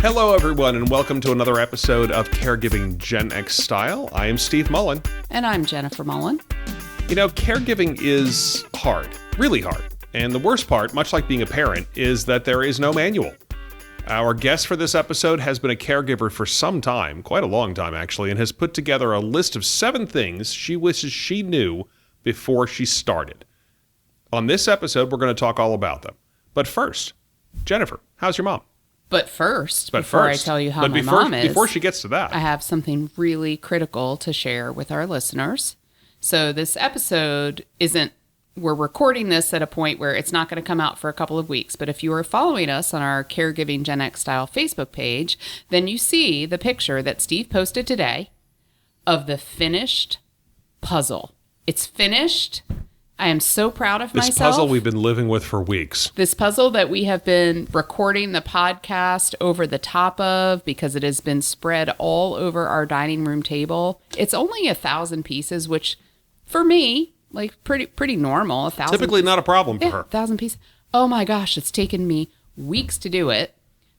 Hello, everyone, and welcome to another episode of Caregiving Gen X Style. I am Steve Mullen. And I'm Jennifer Mullen. You know, caregiving is hard, really hard. And the worst part, much like being a parent, is that there is no manual. Our guest for this episode has been a caregiver for some time, quite a long time actually, and has put together a list of 7 things she wishes she knew before she started. On this episode, we're going to talk all about them. But first, Jennifer, how's your mom? But first, before I tell you how my mom is, before she gets to that, I have something really critical to share with our listeners. So this episode we're recording this at a point where it's not going to come out for a couple of weeks. But if you are following us on our Caregiving Gen X Style Facebook page, then you see the picture that Steve posted today of the finished puzzle. It's finished. I am so proud of myself. This puzzle we've been living with for weeks. This puzzle that we have been recording the podcast over the top of because it has been spread all over our dining room table. It's only 1,000 pieces, which for me, like pretty normal. 1,000. Typically not a problem for her. 1,000 pieces. Oh my gosh, it's taken me weeks to do it.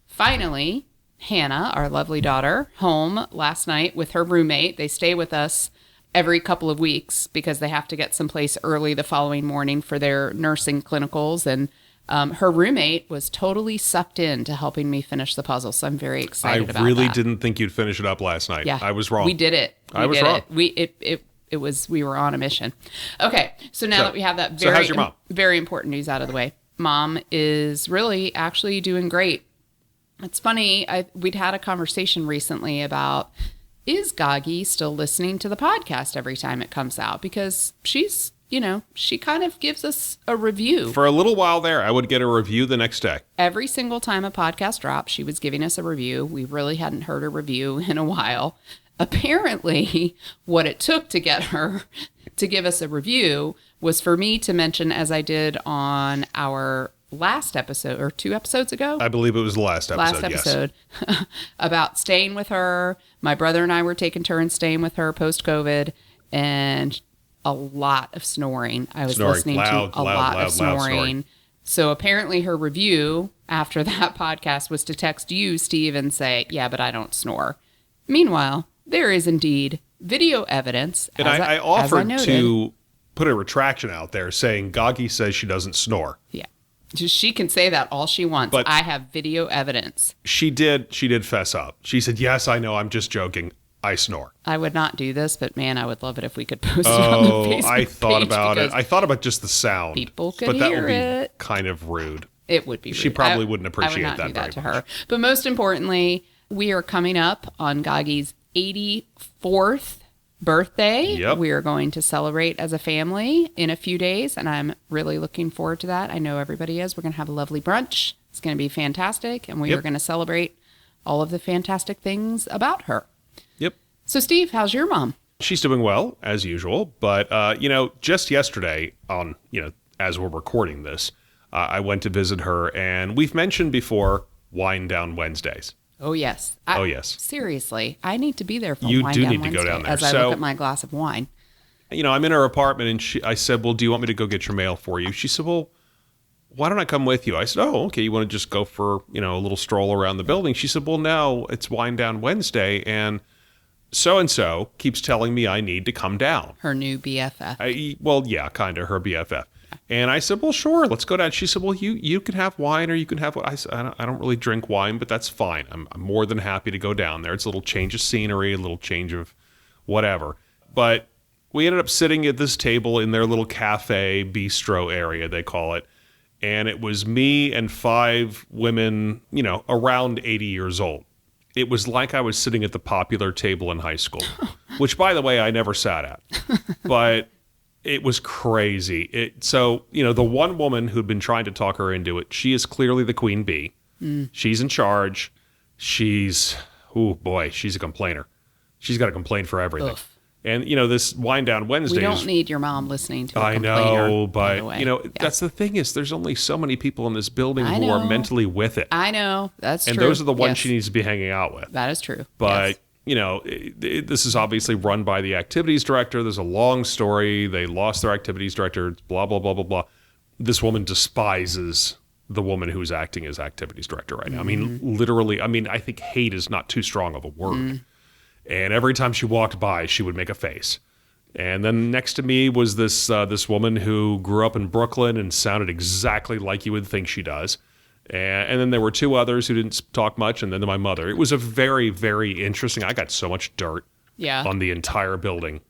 Finally, Hannah, our lovely daughter, home last night with her roommate. They stay with us every couple of weeks because they have to get someplace early the following morning for their nursing clinicals. And her roommate was totally sucked into helping me finish the puzzle. So I'm very excited about that. I really didn't think you'd finish it up last night. Yeah. I was wrong. We did it. I was wrong. We were on a mission. Okay. So now that we have that how's your mom? Very important news out of the way, Mom is really actually doing great. It's funny. We'd had a conversation recently about, is Gagi still listening to the podcast every time it comes out? Because she's, she kind of gives us a review. For a little while there, I would get a review the next day. Every single time a podcast dropped, she was giving us a review. We really hadn't heard a review in a while. Apparently, what it took to get her to give us a review was for me to mention, as I did on our last episode, or 2 episodes ago? I believe it was the last episode, yes. About staying with her. My brother and I were taking turns staying with her post-COVID, and a lot of snoring. I was listening to a lot of snoring. So apparently her review after that podcast was to text you, Steve, and say, yeah, but I don't snore. Meanwhile, there is indeed video evidence. And I offered to put a retraction out there saying Gagi says she doesn't snore. Yeah. She can say that all she wants. But I have video evidence. She did fess up. She said, yes, I know, I'm just joking. I snore. I would not do this, but man, I would love it if we could post it on the Facebook I thought about it. I thought about just the sound. People could but that hear would be it. Kind of rude. It would be rude. She probably wouldn't appreciate that very much. I would not do that to her. much. But most importantly, we are coming up on Gagi's 84th birthday. Yep. We are going to celebrate as a family in a few days, and I'm really looking forward to that. I know everybody is. We're going to have a lovely brunch. It's going to be fantastic, and we are going to celebrate all of the fantastic things about her. Yep. So, Steve, how's your mom? She's doing well, as usual. But, just yesterday as we're recording this, I went to visit her, and we've mentioned before Wind Down Wednesdays. Oh, yes. Yes. Seriously, I need to be there for You Wine do Down need to go Wednesday down there. as I look at my glass of wine. I'm in her apartment, and I said, well, do you want me to go get your mail for you? She said, well, why don't I come with you? I said, oh, okay, you want to just go for, a little stroll around the building? She said, well, no, it's Wind Down Wednesday, and so-and-so keeps telling me I need to come down. Her new BFF. Kind of her BFF. And I said, well, sure, let's go down. She said, well, you can have wine or you can have what? I said, I don't really drink wine, but that's fine. I'm more than happy to go down there. It's a little change of scenery, a little change of whatever. But we ended up sitting at this table in their little cafe bistro area, they call it. And it was me and 5 women, around 80 years old. It was like I was sitting at the popular table in high school, which, by the way, I never sat at. But it was crazy. The one woman who'd been trying to talk her into it, she is clearly the queen bee. She's in charge. She's a complainer. She's got to complain for everything. Oof. And, this Wind Down Wednesdays. We don't need your mom listening to a complainer. I know, but, that's the thing is there's only so many people in this building who are mentally with it. I know. That's true. And those are the ones she needs to be hanging out with. That is true. But, this is obviously run by the activities director. There's a long story. They lost their activities director, blah, blah, blah, blah, blah. This woman despises the woman who's acting as activities director right now. I mean, literally, I think hate is not too strong of a word. And every time she walked by, she would make a face. And then next to me was this woman who grew up in Brooklyn and sounded exactly like you would think she does. And then there were two others who didn't talk much, and then my mother. It was a very, very interesting. I got so much dirt on the entire building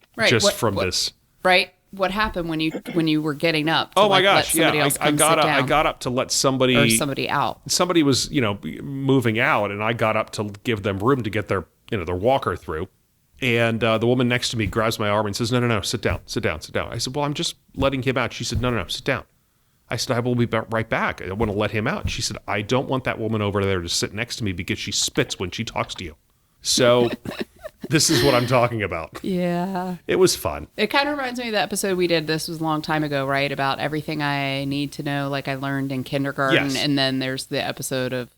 from this. Right. What happened when you were getting up? To my gosh! Let somebody else come sit down? I got up to let somebody out. Somebody was moving out, and I got up to give them room to get their walker through. And the woman next to me grabs my arm and says, "No, sit down. I said, "Well, I'm just letting him out." She said, "No, sit down." I said, "I will be right back. I want to let him out." She said, "I don't want that woman over there to sit next to me because she spits when she talks to you." So this is what I'm talking about. Yeah. It was fun. It kind of reminds me of the episode we did. This was a long time ago, right? About everything I need to know, like I learned in kindergarten. Yes. And then there's the episode of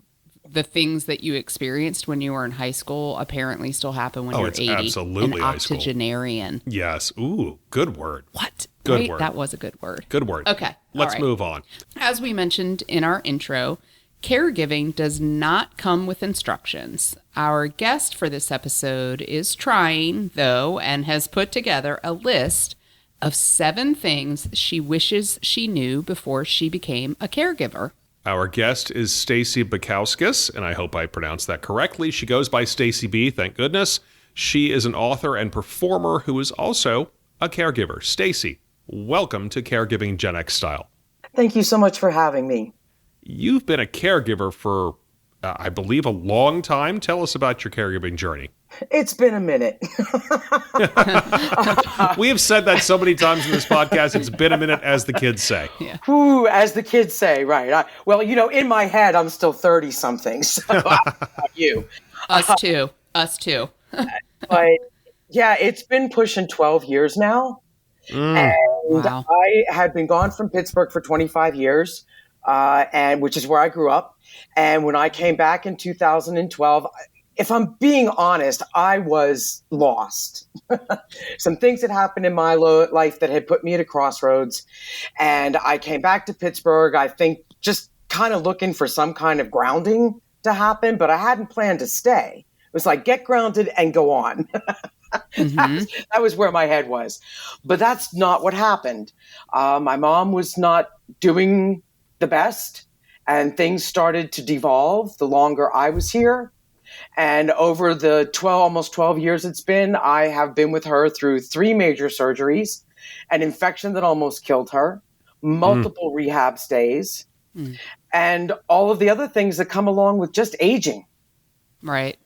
the things that you experienced when you were in high school apparently still happen when you're 80. Absolutely An high school. Octogenarian. Yes. Ooh, good word. What? Good Right? word. That was a good word. Good word. Okay. Let's move on. As we mentioned in our intro, caregiving does not come with instructions. Our guest for this episode is trying, though, and has put together a list of 7 things she wishes she knew before she became a caregiver. Our guest is Staci Bukowskis, and I hope I pronounced that correctly. She goes by Staci B, thank goodness. She is an author and performer who is also a caregiver. Staci, welcome to Caregiving Gen X Style. Thank you so much for having me. You've been a caregiver for, I believe, a long time. Tell us about your caregiving journey. It's been a minute. We have said that so many times in this podcast. It's been a minute, as the kids say. Yeah. Ooh, as the kids say, right. In my head, I'm still 30-something. So you. Us too. But yeah, it's been pushing 12 years now. And wow. I had been gone from Pittsburgh for 25 years. And which is where I grew up. And when I came back in 2012, if I'm being honest, I was lost. Some things had happened in my life that had put me at a crossroads. And I came back to Pittsburgh, I think just kind of looking for some kind of grounding to happen, but I hadn't planned to stay. It was like, get grounded and go on. That was where my head was. But that's not what happened. My mom was not doing the best, and things started to devolve the longer I was here. And over the almost 12 years it's been, I have been with her through 3 major surgeries, an infection that almost killed her, multiple rehab stays, and all of the other things that come along with just aging. Right.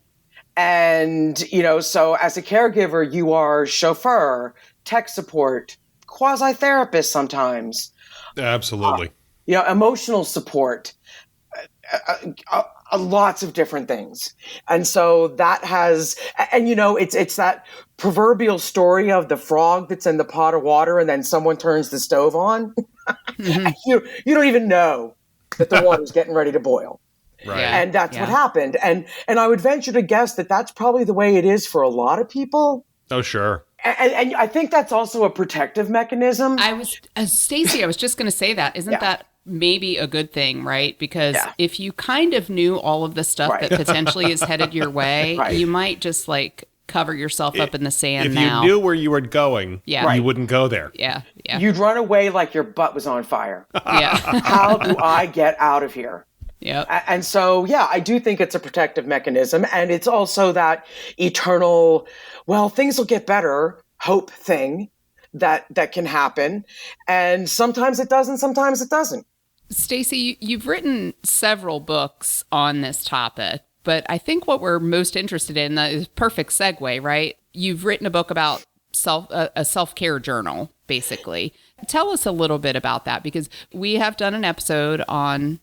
And, so as a caregiver, you are chauffeur, tech support, quasi-therapist sometimes. Absolutely. Emotional support, lots of different things. And so that has, and it's that proverbial story of the frog that's in the pot of water and then someone turns the stove on. You don't even know that the water's getting ready to boil. Right. And that's what happened. And I would venture to guess that that's probably the way it is for a lot of people. Oh, sure. And I think that's also a protective mechanism. Staci, I was just going to say that. Isn't that maybe a good thing, right? Because if you kind of knew all of the stuff that potentially is headed your way, you might just cover yourself up in the sand if now. If you knew where you were going, you wouldn't go there. Yeah. You'd run away like your butt was on fire. Yeah. How do I get out of here? Yeah. And so, I do think it's a protective mechanism. And it's also that eternal, things will get better hope thing that can happen. And sometimes it does and sometimes it doesn't. Staci, you've written several books on this topic, but I think what we're most interested in is perfect segue, right? You've written a book about a self-care journal, basically. Tell us a little bit about that, because we have done an episode on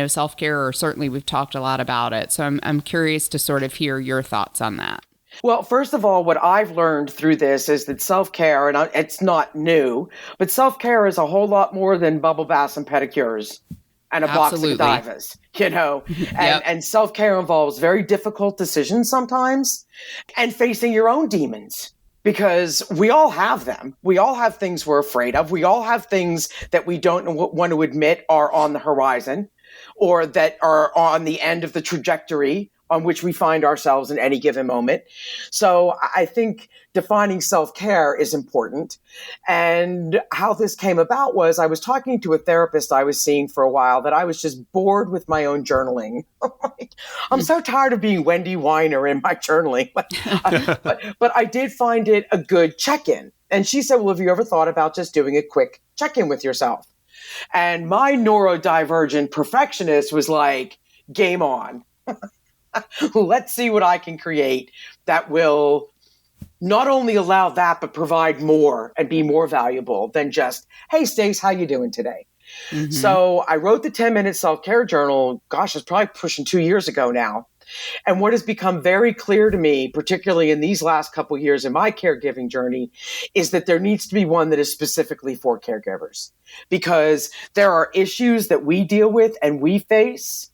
self-care, or certainly we've talked a lot about it. So I'm curious to sort of hear your thoughts on that. Well, first of all, what I've learned through this is that self-care, and it's not new, but self-care is a whole lot more than bubble baths and pedicures and a box of Godivas, and self-care involves very difficult decisions sometimes and facing your own demons. Because we all have them. We all have things we're afraid of. We all have things that we don't want to admit are on the horizon. or that are on the end of the trajectory on which we find ourselves in any given moment. So I think defining self-care is important. And how this came about was I was talking to a therapist I was seeing for a while that I was just bored with my own journaling. I'm so tired of being Wendy Weiner in my journaling. But I did find it a good check-in. And she said, well, have you ever thought about just doing a quick check-in with yourself? And my neurodivergent perfectionist was like, game on. Let's see what I can create that will not only allow that, but provide more and be more valuable than just, hey, Stace, how you doing today? Mm-hmm. So I wrote the 10-minute self-care journal. Gosh, it's probably pushing 2 years ago now. And what has become very clear to me, particularly in these last couple of years in my caregiving journey, is that there needs to be one that is specifically for caregivers, because there are issues that we deal with and we face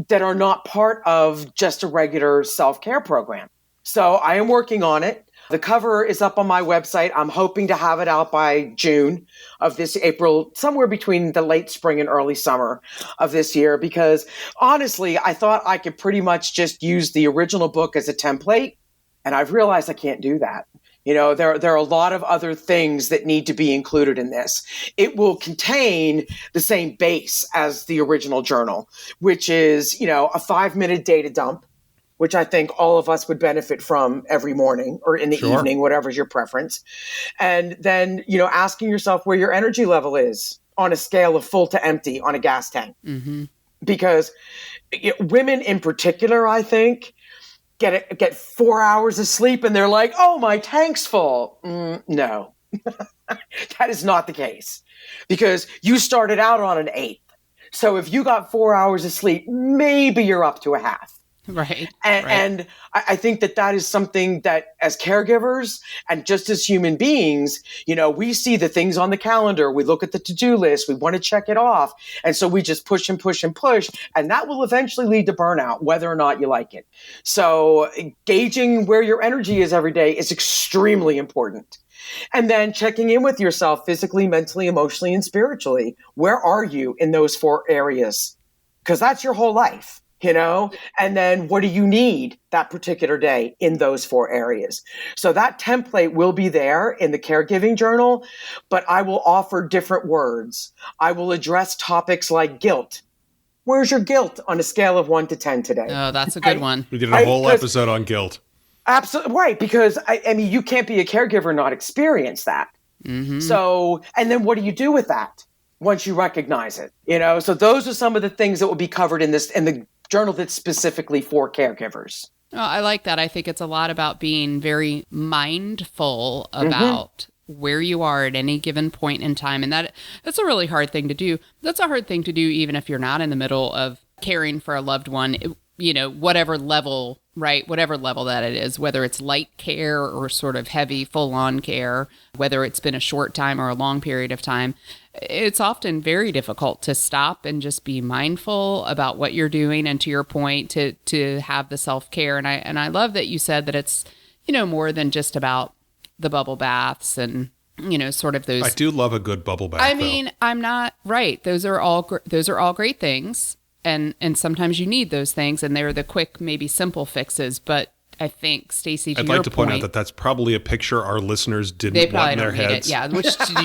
that are not part of just a regular self-care program. So I am working on it. The cover is up on my website. I'm hoping to have it out by June of this April, somewhere between the late spring and early summer of this year, because honestly, I thought I could pretty much just use the original book as a template. And I've realized I can't do that. You know, there are a lot of other things that need to be included in this. It will contain the same base as the original journal, which is, you know, a 5-minute data dump, which I think all of us would benefit from every morning or in the evening, whatever's your preference. And then, you know, asking yourself where your energy level is on a scale of full to empty on a gas tank. Mm-hmm. Because women in particular, I think, get 4 hours of sleep and they're like, oh, my tank's full. No, that is not the case, because you started out on an 8. So if you got 4 hours of sleep, maybe you're up to a half. Right. And I think that is something that as caregivers and just as human beings, you know, we see the things on the calendar, we look at the to-do list, we want to check it off. And so we just push and push and push, and that will eventually lead to burnout, whether or not you like it. So gauging where your energy is every day is extremely important. And then checking in with yourself physically, mentally, emotionally, and spiritually. Where are you in those 4 areas? Because that's your whole life. You know, and then what do you need that particular day in those 4 areas? So that template will be there in the caregiving journal, but I will offer different words. I will address topics like guilt. Where's your guilt on a scale of 1 to 10 today? Oh, that's a good one. We did a whole episode on guilt. Absolutely right. Because I mean, you can't be a caregiver and not experience that. Mm-hmm. So, and then what do you do with that once you recognize it? You know, so those are some of the things that will be covered in the journal that's specifically for caregivers. Oh, I like that. I think it's a lot about being very mindful about where you are at any given point in time. And that's a really hard thing to do. That's a hard thing to do even if you're not in the middle of caring for a loved one, you know, whatever level, right? Whatever level that it is, whether it's light care or sort of heavy full-on care, whether it's been a short time or a long period of time. It's often very difficult to stop and just be mindful about what you're doing. And to your point, to have the self-care. And I love that you said that it's, you know, more than just about the bubble baths and, you know, sort of those. I do love a good bubble bath. I mean, I'm not right. Those are all great things. And sometimes you need those things, and they're the quick, maybe simple fixes. But I think, Stacy, to your point, I'd like to point out that that's probably a picture our listeners didn't want in their heads. Yeah. Which did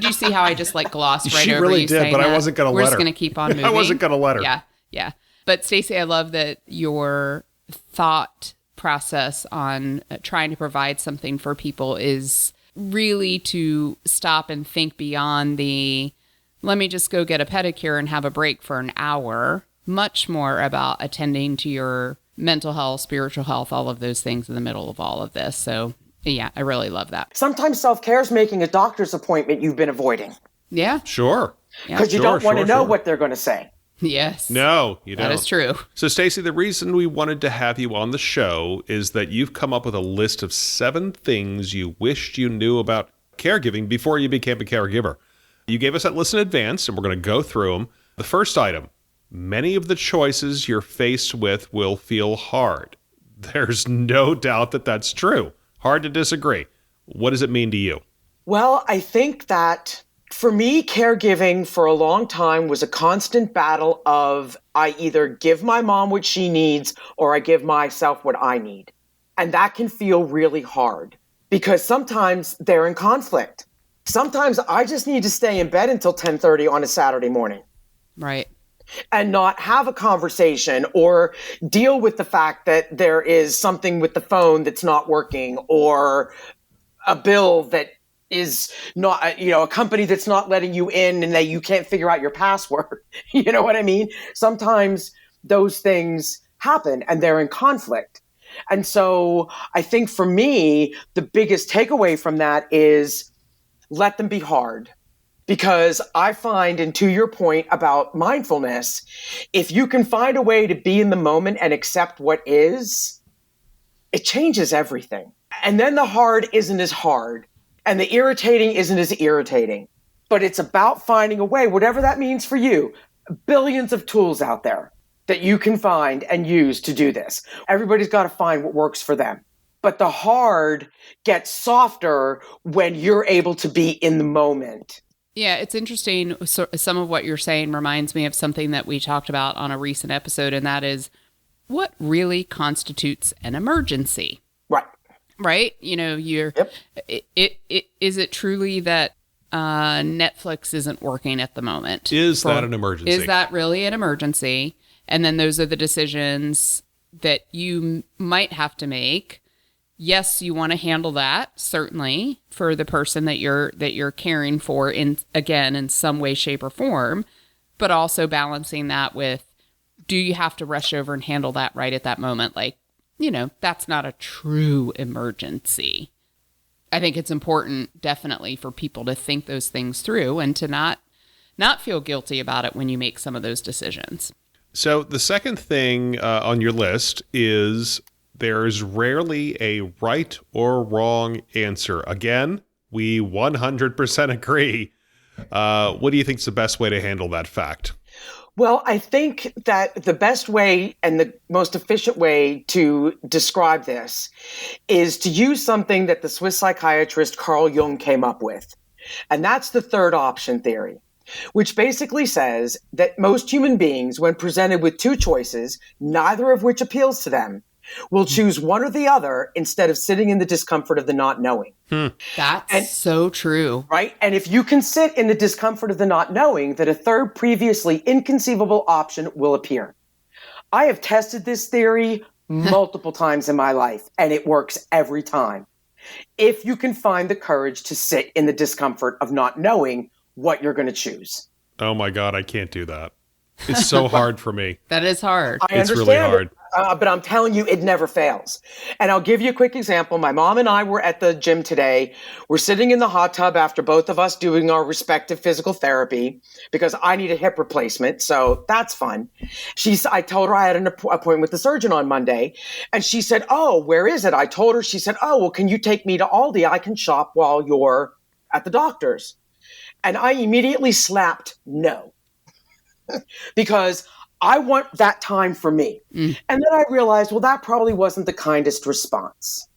you see how I just like glossed right she over really you did, saying but that? I wasn't going to let her. We're just going to keep on moving. I wasn't going to let her. Yeah. But Stacy, I love that your thought process on trying to provide something for people is really to stop and think beyond the, let me just go get a pedicure and have a break for an hour. Much more about attending to your mental health, spiritual health, all of those things in the middle of all of this. So, yeah, I really love that. Sometimes self-care is making a doctor's appointment you've been avoiding. Yeah. Sure. Because you don't want to know what they're going to say. Yes. No, you don't. That is true. So, Stacy, the reason we wanted to have you on the show is that you've come up with a list of 7 things you wished you knew about caregiving before you became a caregiver. You gave us that list in advance, and we're going to go through them. The first item: many of the choices you're faced with will feel hard. There's no doubt that that's true. Hard to disagree. What does it mean to you? Well, I think that For me, caregiving for a long time was a constant battle of I either give my mom what she needs or I give myself what I need. And that can feel really hard because sometimes they're in conflict. Sometimes I just need to stay in bed until 10:30 on a Saturday morning. Right. And not have a conversation or deal with the fact that there is something with the phone that's not working or a bill that is not, a company that's not letting you in and that you can't figure out your password. You know what I mean? Sometimes those things happen and they're in conflict. And so I think for me, the biggest takeaway from that is let them be hard. Because I find, and to your point about mindfulness, if you can find a way to be in the moment and accept what is, it changes everything. And then the hard isn't as hard, and the irritating isn't as irritating. But it's about finding a way, whatever that means for you. Billions of tools out there that you can find and use to do this. Everybody's got to find what works for them. But the hard gets softer when you're able to be in the moment. Yeah, it's interesting. So, some of what you're saying reminds me of something that we talked about on a recent episode, and that is what really constitutes an emergency. Right. Right? You're. Yep. Is it truly that Netflix isn't working at the moment? Is that an emergency? Is that really an emergency? And then those are the decisions that you might have to make. Yes, you want to handle that, certainly, for the person that you're caring for in some way, shape, or form, but also balancing that with, do you have to rush over and handle that right at that moment? Like, that's not a true emergency. I think it's important, definitely, for people to think those things through and to not feel guilty about it when you make some of those decisions. So the second thing on your list is there's rarely a right or wrong answer. Again, we 100% agree. What do you think is the best way to handle that fact? Well, I think that the best way and the most efficient way to describe this is to use something that the Swiss psychiatrist Carl Jung came up with. And that's the third option theory, which basically says that most human beings, when presented with two choices, neither of which appeals to them, will choose one or the other instead of sitting in the discomfort of the not knowing. That's so true. Right? And if you can sit in the discomfort of the not knowing, that a third previously inconceivable option will appear. I have tested this theory multiple times in my life, and it works every time. If you can find the courage to sit in the discomfort of not knowing what you're going to choose. Oh my God, I can't do that. It's so hard for me. That is hard. It's really hard. But I'm telling you, it never fails. And I'll give you a quick example. My mom and I were at the gym today. We're sitting in the hot tub after both of us doing our respective physical therapy because I need a hip replacement. So that's fun. I told her I had an appointment with the surgeon on Monday. And she said, "Oh, where is it?" I told her, she said, "Oh, well, can you take me to Aldi? I can shop while you're at the doctor's." And I immediately slapped no. Because I want that time for me. And then I realized, well, that probably wasn't the kindest response.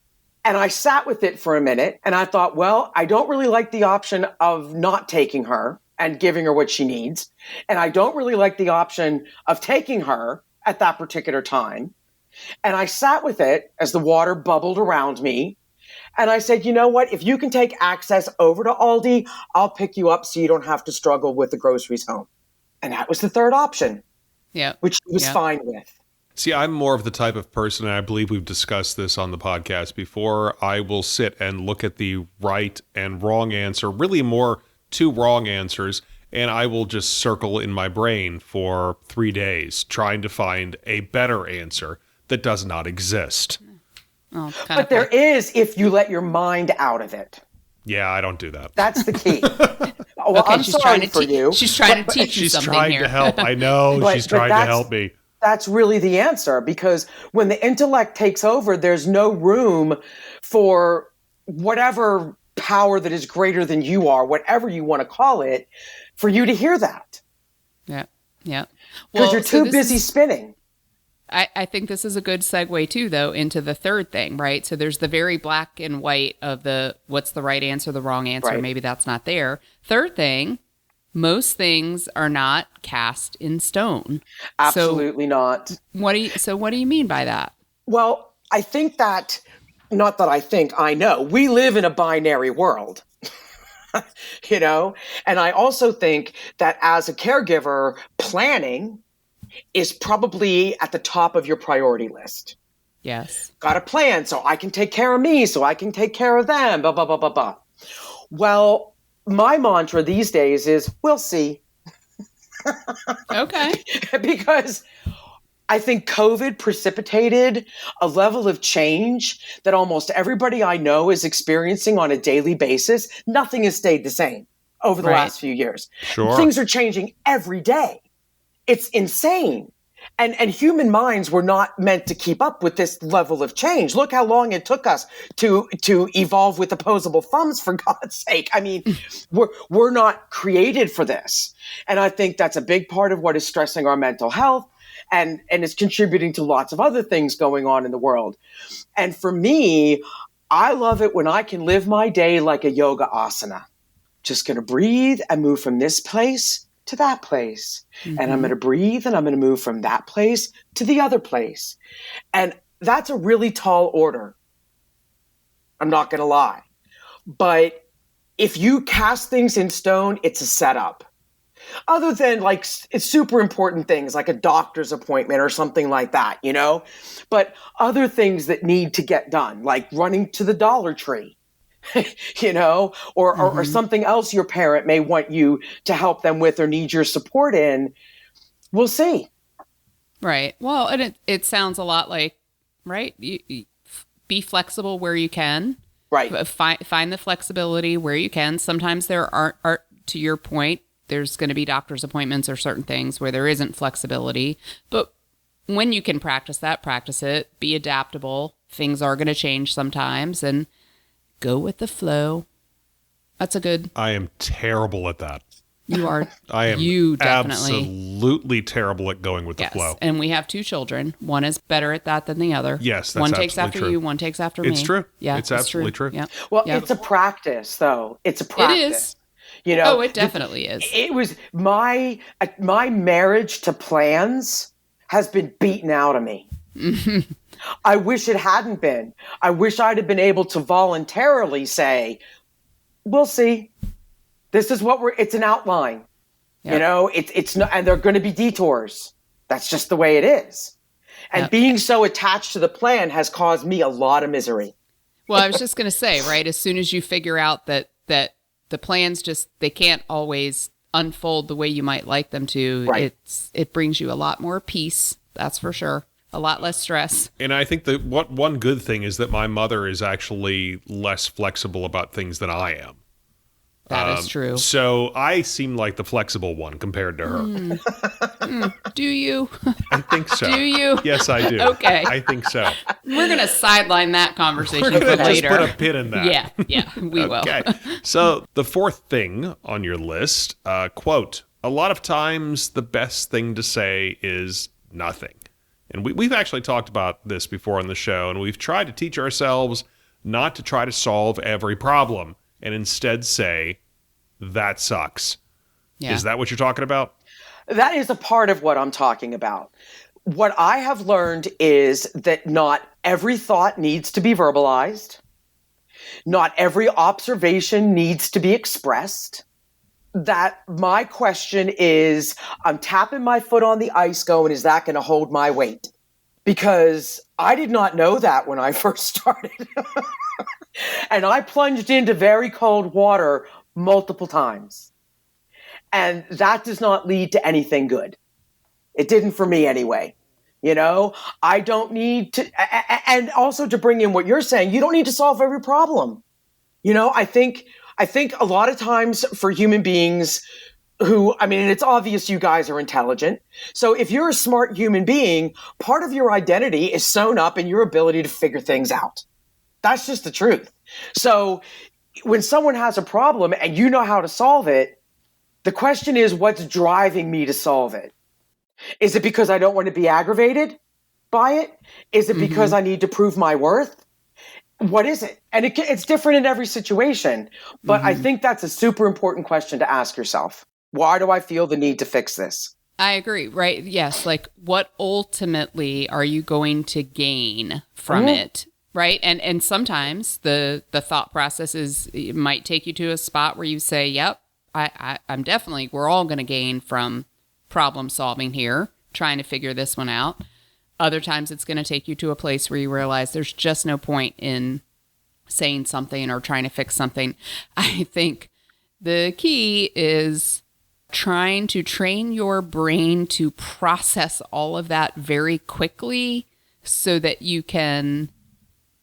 And I sat with it for a minute and I thought, well, I don't really like the option of not taking her and giving her what she needs. And I don't really like the option of taking her at that particular time. And I sat with it as the water bubbled around me. And I said, you know what? If you can take access over to Aldi, I'll pick you up so you don't have to struggle with the groceries home. And that was the third option. Yeah, which he was fine with. See, I'm more of the type of person, and I believe we've discussed this on the podcast before, I will sit and look at the right and wrong answer, really more two wrong answers, and I will just circle in my brain for 3 days trying to find a better answer that does not exist. Oh, but there is if you let your mind out of it. Yeah, I don't do that. That's the key. Well, okay, I'm sorry for you. She's trying to teach you something here. She's trying to help. I know. She's trying to help me. That's really the answer, because when the intellect takes over, there's no room for whatever power that is greater than you are, whatever you want to call it, for you to hear that. Yeah. Because you're too busy spinning. I think this is a good segue too, though, into the third thing, right? So there's the very black and white of the what's the right answer, the wrong answer. Right. Maybe that's not there. Third thing, most things are not cast in stone. Absolutely not. What do you mean by that? Well, I think that, not that I think, I know, we live in a binary world, And I also think that as a caregiver, planning is probably at the top of your priority list. Yes. Got a plan so I can take care of me, so I can take care of them, blah, blah, blah, blah, blah. Well, my mantra these days is, we'll see. Okay. Because I think COVID precipitated a level of change that almost everybody I know is experiencing on a daily basis. Nothing has stayed the same over the last few years. Sure. Things are changing every day. It's insane. And human minds were not meant to keep up with this level of change. Look how long it took us to evolve with opposable thumbs, for God's sake. I mean, we're not created for this. And I think that's a big part of what is stressing our mental health and is contributing to lots of other things going on in the world. And for me, I love it when I can live my day like a yoga asana. Just going to breathe and move from this place to that place. Mm-hmm. And I'm going to breathe and I'm going to move from that place to the other place. And that's a really tall order. I'm not going to lie. But if you cast things in stone, it's a setup. Other than like it's super important things like a doctor's appointment or something like that, But other things that need to get done, like running to the Dollar Tree. Or something else your parent may want you to help them with or need your support in. We'll see. Right. Well, and it sounds a lot like, right? You be flexible where you can. Right. Find the flexibility where you can. Sometimes there are, to your point, there's going to be doctor's appointments or certain things where there isn't flexibility. But when you can practice that, practice it. Be adaptable. Things are going to change sometimes, and go with the flow. That's a good. I am terrible at that. You are. I am. You definitely absolutely terrible at going with the flow. And we have two children. One is better at that than the other. Yes, that's one takes absolutely after true. you. One takes after me. It's true. Yeah, it's absolutely true. Yeah. Well, it's a practice, though. It's a practice. It is. Oh, it definitely is. It was my marriage to plans has been beaten out of me. I wish it hadn't been. I wish I'd have been able to voluntarily say, we'll see. This is what it's an outline. Yep. It's not, and there are going to be detours. That's just the way it is. And being so attached to the plan has caused me a lot of misery. Well, I was just going to say, right, as soon as you figure out that the plans they can't always unfold the way you might like them to, it brings you a lot more peace. That's for sure. A lot less stress. And I think that one good thing is that my mother is actually less flexible about things than I am. That is true. So I seem like the flexible one compared to her. Do you? I think so. Do you? Yes, I do. Okay. I think so. We're going to sideline that conversation We're for going to later. just put a pin in that. Yeah, we will. Okay. So the fourth thing on your list, quote, a lot of times the best thing to say is nothing. And we've actually talked about this before on the show, and we've tried to teach ourselves not to try to solve every problem and instead say, that sucks. Yeah. Is that what you're talking about? That is a part of what I'm talking about. What I have learned is that not every thought needs to be verbalized. Not every observation needs to be expressed. That my question is, I'm tapping my foot on the ice going, is that going to hold my weight? Because I did not know that when I first started. And I plunged into very cold water multiple times. And that does not lead to anything good. It didn't for me anyway. I don't need to, and also to bring in what you're saying, you don't need to solve every problem. I think a lot of times for human beings it's obvious you guys are intelligent. So if you're a smart human being, part of your identity is sewn up in your ability to figure things out. That's just the truth. So when someone has a problem and you know how to solve it, the question is, what's driving me to solve it? Is it because I don't want to be aggravated? by it? Is it because I need to prove my worth? What is it? And it's different in every situation. But I think that's a super important question to ask yourself. Why do I feel the need to fix this? I agree, right? Yes. Like, what ultimately are you going to gain from it? Right. And sometimes the thought process is, it might take you to a spot where you say, yep, I'm definitely, we're all going to gain from problem solving here, trying to figure this one out. Other times it's going to take you to a place where you realize there's just no point in saying something or trying to fix something. I think the key is trying to train your brain to process all of that very quickly so that you can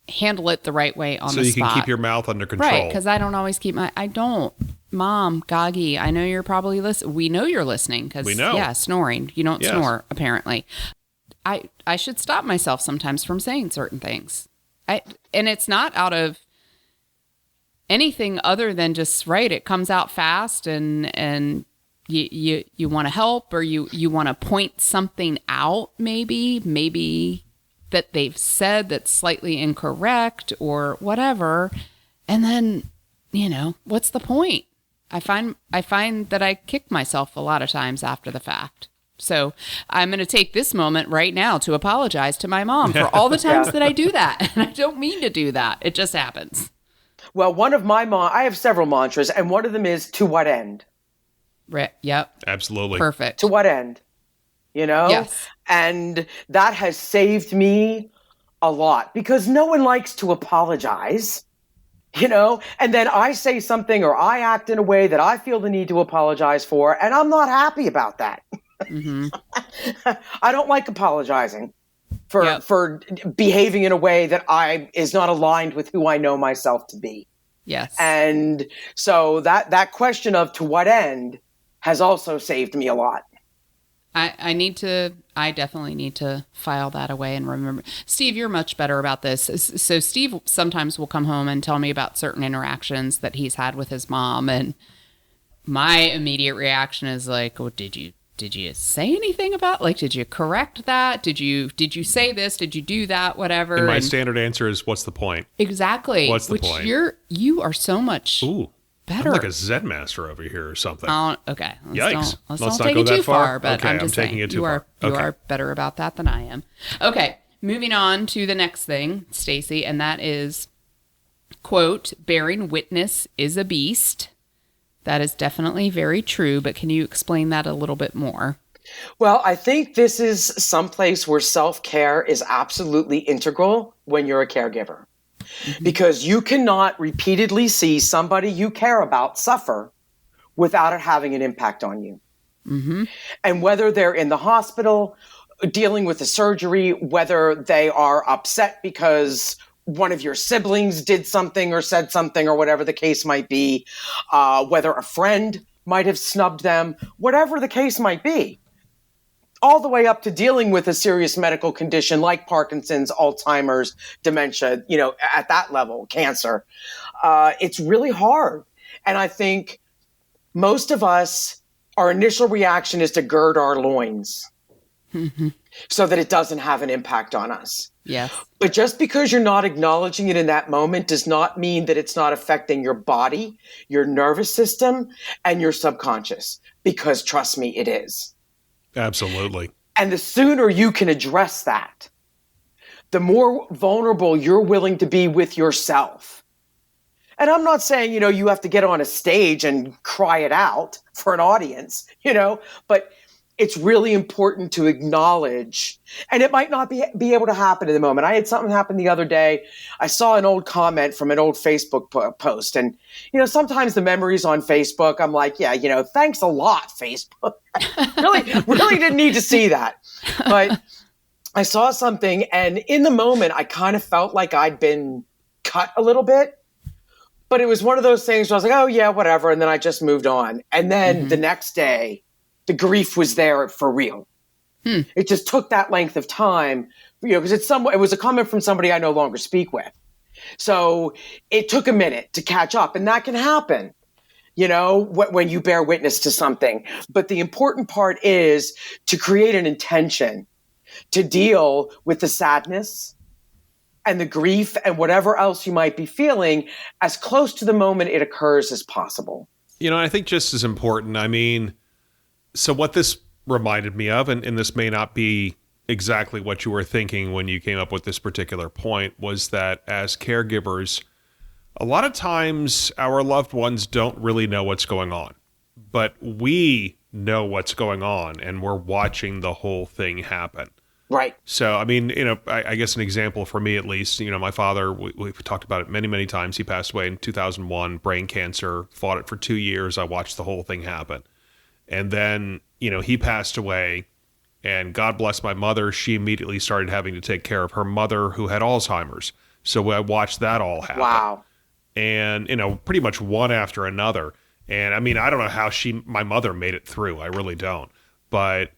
handle it the right way on the spot. So you can keep your mouth under control. Right, because I don't always keep I don't. Mom, Gagi, I know you're probably listening. We know you're listening because, yeah, snoring. You don't snore, apparently. I should stop myself sometimes from saying certain things. And it's not out of anything other than just, right, it comes out fast and you want to help, or you want to point something out, maybe that they've said that's slightly incorrect or whatever. And then, what's the point? I find that I kick myself a lot of times after the fact. So I'm going to take this moment right now to apologize to my mom for all the times that I do that. And I don't mean to do that. It just happens. Well, I have several mantras, and one of them is, to what end? Right. Yep. Absolutely. Perfect. To what end? Yes. And that has saved me a lot, because no one likes to apologize, and then I say something or I act in a way that I feel the need to apologize for, and I'm not happy about that. I don't like apologizing for behaving in a way that is not aligned with who I know myself to be. Yes. And so that question of to what end has also saved me a lot. I definitely need to file that away and remember. Steve, you're much better about this. So Steve sometimes will come home and tell me about certain interactions that he's had with his mom. And my immediate reaction is like, oh, did you say anything about, like, did you correct that? Did you say this? Did you do that? Whatever. And my standard answer is, what's the point? Exactly. What's the point? You are so much better. I'm like a Zen master over here or something. Okay. Yikes. Let's not take go it that too far, but okay, I'm just taking saying, it too far. You are better about that than I am. Okay. Moving on to the next thing, Staci, and that is, quote, bearing witness is a beast. That is definitely very true, but can you explain that a little bit more? Well, I think this is someplace where self-care is absolutely integral when you're a caregiver. Because you cannot repeatedly see somebody you care about suffer without it having an impact on you. And whether they're in the hospital, dealing with a surgery, whether they are upset because one of your siblings did something or said something or whatever the case might be, whether a friend might have snubbed them, whatever the case might be, all the way up to dealing with a serious medical condition like Parkinson's, Alzheimer's, dementia, at that level, cancer. It's really hard. And I think most of us, our initial reaction is to gird our loins so that it doesn't have an impact on us. Yes. But just because you're not acknowledging it in that moment does not mean that it's not affecting your body, your nervous system, and your subconscious. Because trust me, it is. Absolutely. And the sooner you can address that, the more vulnerable you're willing to be with yourself. And I'm not saying, you have to get on a stage and cry it out for an audience, but it's really important to acknowledge, and it might not be able to happen in the moment. I had something happen the other day. I saw an old comment from an old Facebook post, and, sometimes the memories on Facebook, I'm like, yeah, thanks a lot, Facebook. really didn't need to see that. But I saw something, and in the moment, I kind of felt like I'd been cut a little bit. But it was one of those things where I was like, oh, yeah, whatever. And then I just moved on. And then the next day, the grief was there for real. It just took that length of time, because it was a comment from somebody I no longer speak with. So it took a minute to catch up, and that can happen, when you bear witness to something. But the important part is to create an intention to deal with the sadness and the grief and whatever else you might be feeling as close to the moment it occurs as possible. I think just as important, so what this reminded me of, and this may not be exactly what you were thinking when you came up with this particular point, was that as caregivers, a lot of times our loved ones don't really know what's going on, but we know what's going on and we're watching the whole thing happen. Right. So, I guess an example for me, at least, my father, we've talked about it many, many times. He passed away in 2001, brain cancer, fought it for 2 years. I watched the whole thing happen. And then, he passed away, and God bless my mother. She immediately started having to take care of her mother who had Alzheimer's. So I watched that all happen. Wow. And, pretty much one after another. And I don't know how my mother made it through. I really don't. But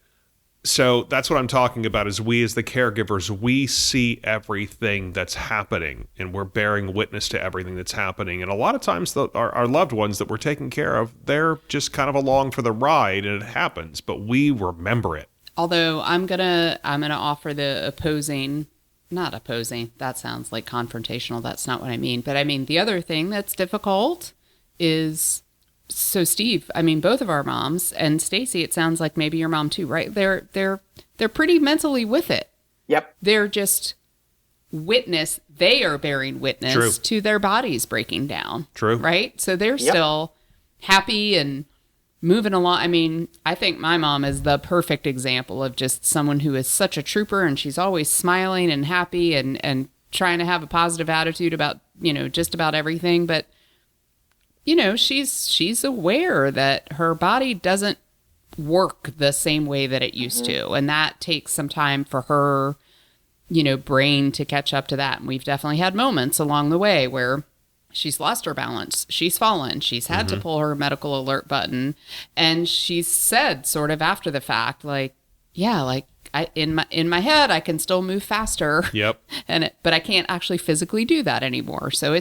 so that's what I'm talking about, is we as the caregivers, we see everything that's happening and we're bearing witness to everything that's happening. And a lot of times our loved ones that we're taking care of, they're just kind of along for the ride and it happens, but we remember it. Although I'm gonna offer the not opposing, that sounds like confrontational. That's not what I mean. But the other thing that's difficult is, so Steve, both of our moms, and Staci, it sounds like maybe your mom too, right? They're pretty mentally with it. Yep. They're just they are bearing witness True. to their bodies breaking down. True. Right? So they're still happy and moving along. I think my mom is the perfect example of just someone who is such a trooper, and she's always smiling and happy and trying to have a positive attitude about, just about everything. But she's aware that her body doesn't work the same way that it used to. And that takes some time for her, brain to catch up to that. And we've definitely had moments along the way where she's lost her balance. She's fallen. She's had to pull her medical alert button. And she's said sort of after the fact, in my head, I can still move faster. Yep. But I can't actually physically do that anymore. So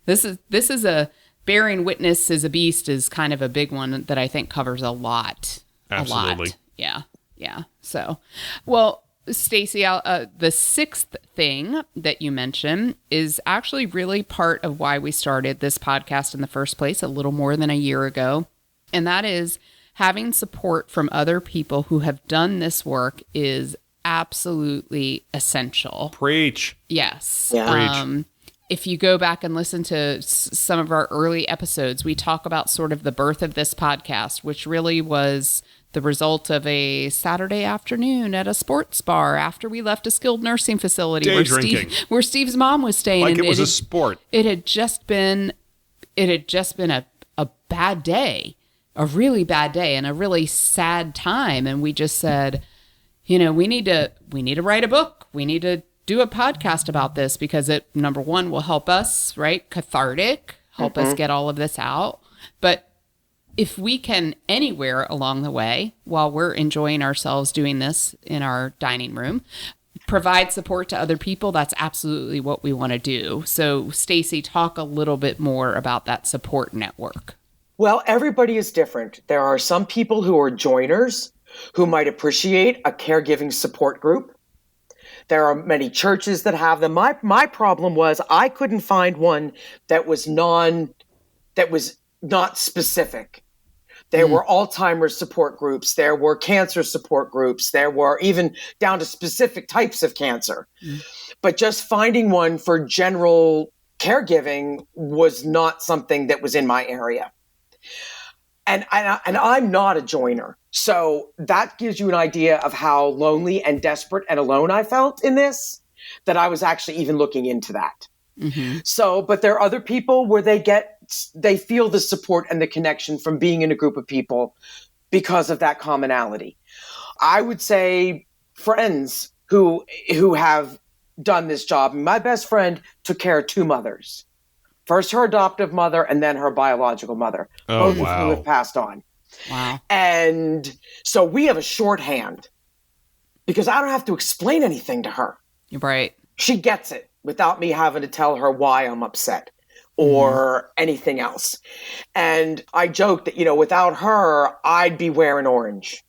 this is a bearing witness is a beast is kind of a big one that I think covers a lot. Absolutely. A lot. Yeah. So, well, Staci, the sixth thing that you mentioned is actually really part of why we started this podcast in the first place a little more than a year ago. And that is having support from other people who have done this work is absolutely essential. Preach. Yes. Yeah. Preach. If you go back and listen to some of our early episodes, we talk about sort of the birth of this podcast, which really was the result of a Saturday afternoon at a sports bar after we left a skilled nursing facility where Steve's mom was staying. Like and it was a sport. It had just been a bad day, a really bad day and a really sad time. And we just said, we need to write a book. We need to do a podcast about this because it, number one, will help us, right? Cathartic, help us get all of this out. But if we can anywhere along the way, while we're enjoying ourselves doing this in our dining room, provide support to other people, that's absolutely what we want to do. So Staci, talk a little bit more about that support network. Well, everybody is different. There are some people who are joiners who might appreciate a caregiving support group. There are many churches that have them. My problem was I couldn't find one that was not specific. There were Alzheimer's support groups. There were cancer support groups. There were even down to specific types of cancer. But just finding one for general caregiving was not something that was in my area. And I'm not a joiner. So that gives you an idea of how lonely and desperate and alone I felt in this, that I was actually even looking into that. Mm-hmm. So, but there are other people where they feel the support and the connection from being in a group of people because of that commonality. I would say friends who have done this job. My best friend took care of two mothers. First her adoptive mother and then her biological mother. Both of whom have passed on. Wow. And so we have a shorthand because I don't have to explain anything to her. You're right. She gets it without me having to tell her why I'm upset. or anything else. And I joke that, without her, I'd be wearing orange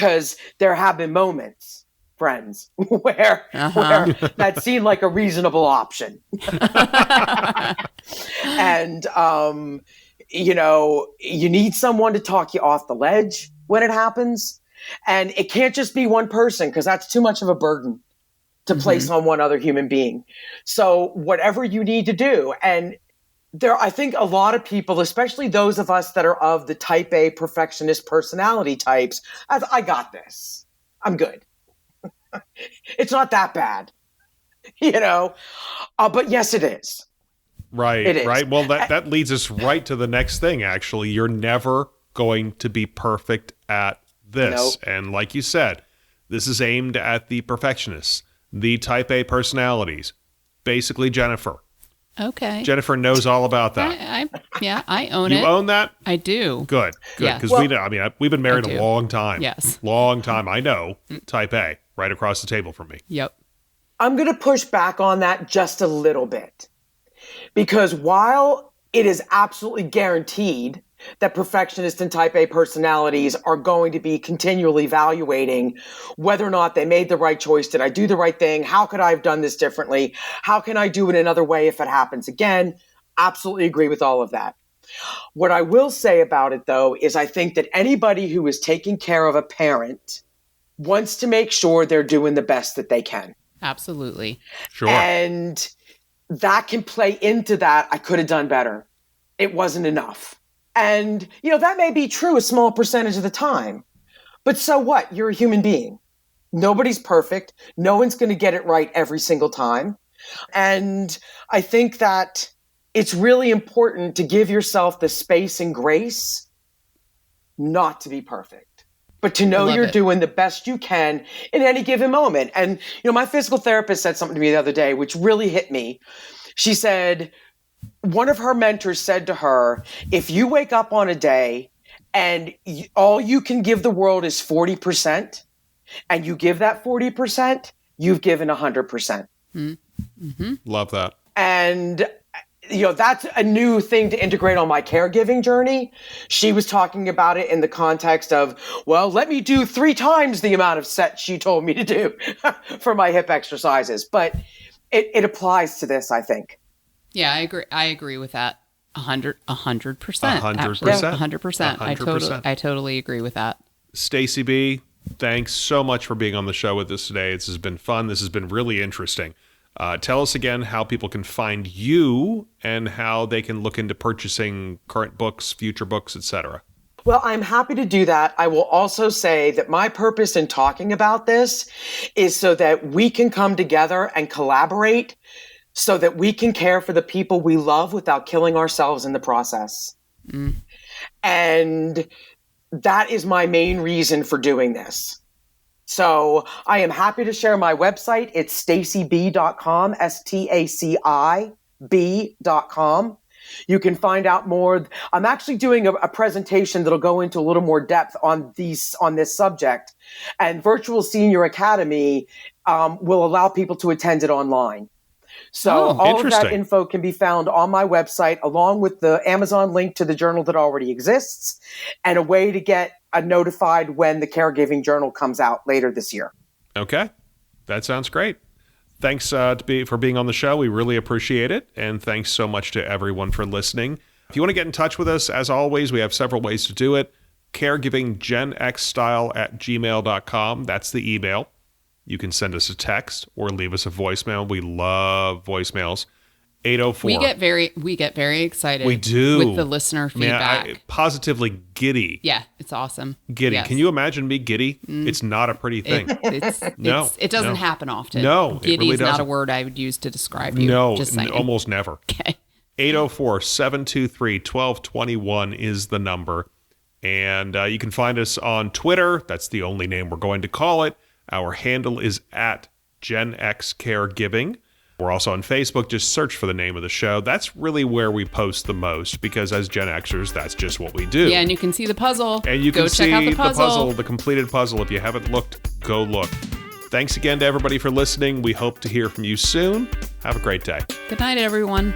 because there have been moments, friends, where that seemed like a reasonable option. And, you need someone to talk you off the ledge when it happens. And it can't just be one person, because that's too much of a burden to place on one other human being. So whatever you need to do. And I think a lot of people, especially those of us that are of the type A perfectionist personality types, I got this. I'm good. It's not that bad, but yes, it is. Right. It is. Right. Well, that leads us right to the next thing, actually. You're never going to be perfect at this. Nope. And like you said, this is aimed at the perfectionists, the type A personalities, basically Jennifer. Okay. Jennifer knows all about that. I own it. You own that? I do. Good. Yes. Because we've been married a long time. Yes. Long time. I know type A right across the table from me. Yep. I'm going to push back on that just a little bit, because while it is absolutely guaranteed that perfectionist and type A personalities are going to be continually evaluating whether or not they made the right choice. Did I do the right thing? How could I have done this differently? How can I do it another way if it happens again? Absolutely agree with all of that. What I will say about it, though, is I think that anybody who is taking care of a parent wants to make sure they're doing the best that they can. Absolutely. Sure. And that can play into that. I could have done better. It wasn't enough. And, that may be true a small percentage of the time. But so what? You're a human being. Nobody's perfect. No one's going to get it right every single time. And I think that it's really important to give yourself the space and grace not to be perfect, but to know you're doing the best you can in any given moment. And, my physical therapist said something to me the other day, which really hit me. She said, one of her mentors said to her, if you wake up on a day and all you can give the world is 40%, and you give that 40%, you've given 100%. Mm-hmm. Love that. And, that's a new thing to integrate on my caregiving journey. She was talking about it in the context of, well, let me do 3 times the amount of sets she told me to do for my hip exercises. But it applies to this, I think. Yeah, I agree with that. 100%. 100%. 100%. I totally agree with that. Staci B, thanks so much for being on the show with us today. This has been fun. This has been really interesting. Tell us again how people can find you and how they can look into purchasing current books, future books, etc. Well, I'm happy to do that. I will also say that my purpose in talking about this is so that we can come together and collaborate, so that we can care for the people we love without killing ourselves in the process. Mm. And that is my main reason for doing this. So I am happy to share my website. It's stacib.com, STACIB.com. You can find out more. I'm actually doing a presentation that'll go into a little more depth on this subject. And Virtual Senior Academy will allow people to attend it online. So all of that info can be found on my website, along with the Amazon link to the journal that already exists, and a way to get notified when the caregiving journal comes out later this year. Okay. That sounds great. Thanks for being on the show. We really appreciate it. And thanks so much to everyone for listening. If you want to get in touch with us, as always, we have several ways to do it. caregivinggenxstyle@gmail.com. That's the email. You can send us a text or leave us a voicemail. We love voicemails. 804. We get very excited. We do. With the listener feedback. Man, positively giddy. Yeah, it's awesome. Giddy. Yes. Can you imagine me giddy? It's not a pretty thing. It doesn't happen often. No, giddy it really is not a doesn't. word I would use to describe you. No, just saying. Almost never. Okay. 804-723-1221 is the number. And you can find us on Twitter. That's the only name we're going to call it. Our handle is @GenXCaregiving. We're also on Facebook. Just search for the name of the show. That's really where we post the most, because as Gen Xers, that's just what we do. Yeah, and you can see the puzzle. And you can check out the puzzle. the completed puzzle. If you haven't looked, go look. Thanks again to everybody for listening. We hope to hear from you soon. Have a great day. Good night, everyone.